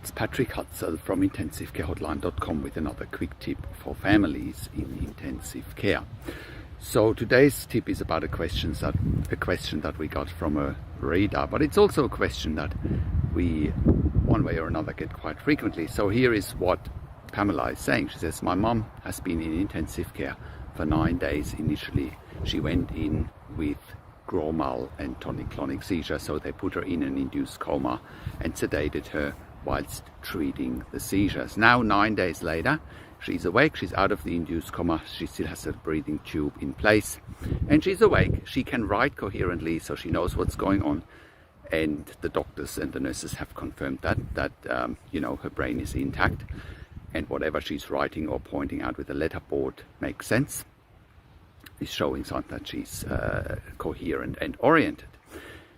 It's Patrick Hutzel from intensivecarehotline.com with another quick tip for families in intensive care. So today's tip is about a question that we got from a reader, but it's also a question that we, one way or another, get quite frequently. So here is what Pamela is saying. She says, my mum has been in intensive care for 9 days initially. She went in with Gromal and tonic-clonic seizure, so they put her in an induced coma and sedated her whilst treating the seizures. Now 9 days later, she's awake, she's out of the induced coma, she still has a breathing tube in place, and she's awake. She can write coherently, so she knows what's going on, and the doctors and the nurses have confirmed that her brain is intact, and whatever she's writing or pointing out with a letterboard makes sense. Is showing signs that she's coherent and oriented.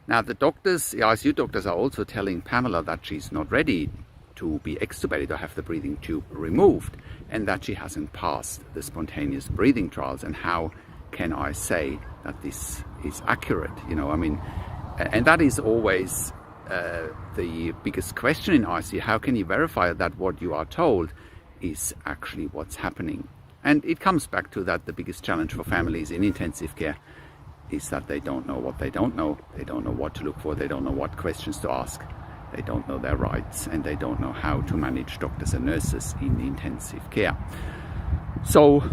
Now the ICU doctors are also telling Pamela that she's not ready to be extubated or have the breathing tube removed, and that she hasn't passed the spontaneous breathing trials. And how can I say that this is accurate? And that is always the biggest question in ICU. How can you verify that what you are told is actually what's happening? And it comes back to that the biggest challenge for families in intensive care is that they don't know what they don't know. They don't know what to look for. They don't know what questions to ask. They don't know their rights, and they don't know how to manage doctors and nurses in intensive care. So,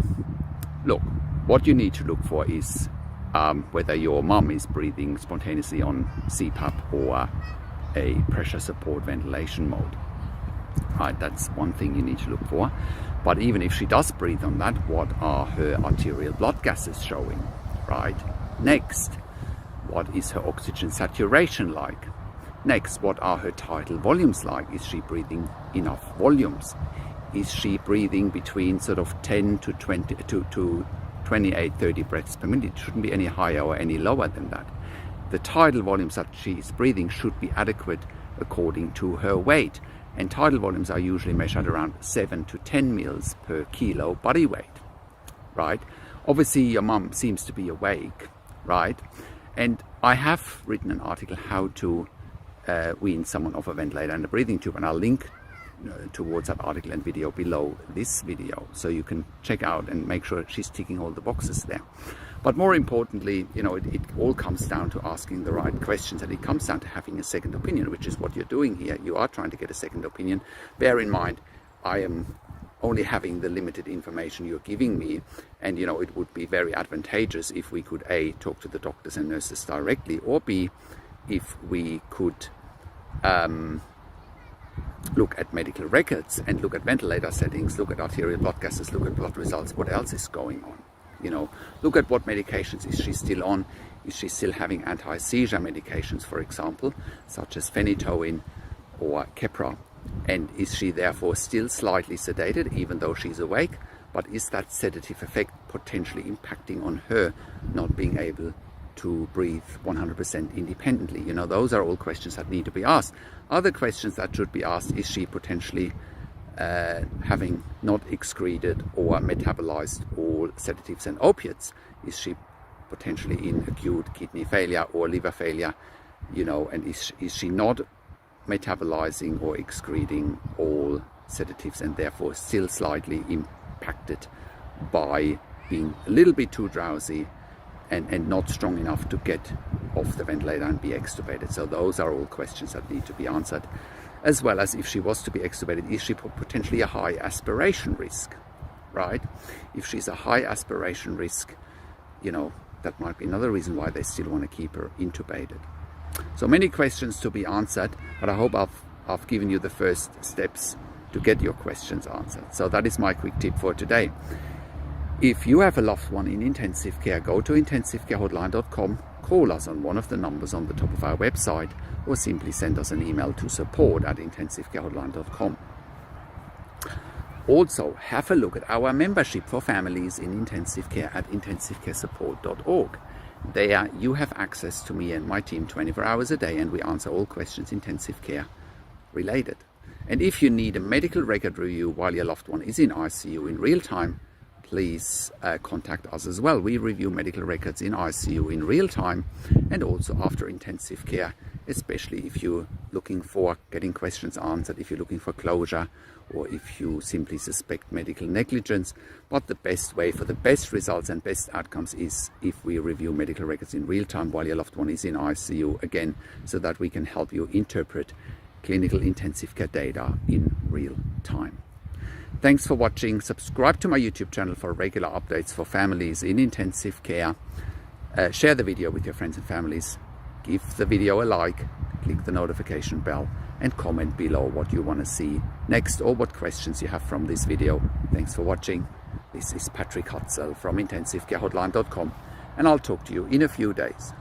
look, what you need to look for is whether your mum is breathing spontaneously on CPAP or a pressure support ventilation mode. Right, that's one thing you need to look for. But even if she does breathe on that, what are her arterial blood gases showing? Right. Next, what is her oxygen saturation like? Next, what are her tidal volumes like? Is she breathing enough volumes? Is she breathing between sort of 10 to 20 to 28, 30 breaths per minute? It shouldn't be any higher or any lower than that. The tidal volumes that she is breathing should be adequate according to her weight. And tidal volumes are usually measured around 7 to 10 mils per kilo body weight, right? Obviously, your mum seems to be awake, right? And I have written an article how to wean someone off a ventilator and a breathing tube, and I'll link towards that article and video below this video, so you can check out and make sure she's ticking all the boxes there. But more importantly, it all comes down to asking the right questions, and it comes down to having a second opinion, which is what you're doing here. You are trying to get a second opinion. Bear in mind, I am only having the limited information you're giving me, and it would be very advantageous if we could A, talk to the doctors and nurses directly, or B, if we could look at medical records and look at ventilator settings, look at arterial blood gases, look at blood results, what else is going on. Look at what medications is she still on. Is she still having anti-seizure medications, for example, such as phenytoin or Keppra? And is she therefore still slightly sedated, even though she's awake? But is that sedative effect potentially impacting on her not being able to breathe 100% independently? Those are all questions that need to be asked. Other questions that should be asked: is she potentially having not excreted or metabolized all sedatives and opiates? Is she potentially in acute kidney failure or liver failure? And is she not metabolizing or excreting all sedatives and therefore still slightly impacted by being a little bit too drowsy and not strong enough to get off the ventilator and be extubated? So those are all questions that need to be answered. As well as, if she was to be extubated, is she potentially a high aspiration risk, right? If she's a high aspiration risk, that might be another reason why they still want to keep her intubated. So many questions to be answered, but I hope I've given you the first steps to get your questions answered. So that is my quick tip for today. If you have a loved one in intensive care, go to intensivecarehotline.com, call us on one of the numbers on the top of our website, or simply send us an email to support@intensivecarehotline.com. Also, have a look at our membership for families in intensive care at intensivecaresupport.org. There you have access to me and my team 24 hours a day, and we answer all questions intensive care related. And if you need a medical record review while your loved one is in ICU in real time, please contact us as well. We review medical records in ICU in real time and also after intensive care, especially if you're looking for getting questions answered, if you're looking for closure, or if you simply suspect medical negligence. But the best way for the best results and best outcomes is if we review medical records in real time while your loved one is in ICU, again, so that we can help you interpret clinical intensive care data in real time. Thanks for watching. Subscribe to my YouTube channel for regular updates for families in intensive care. Share the video with your friends and families. Give the video a like, click the notification bell, and comment below what you want to see next or what questions you have from this video. Thanks for watching. This is Patrick Hutzel from intensivecarehotline.com, and I'll talk to you in a few days.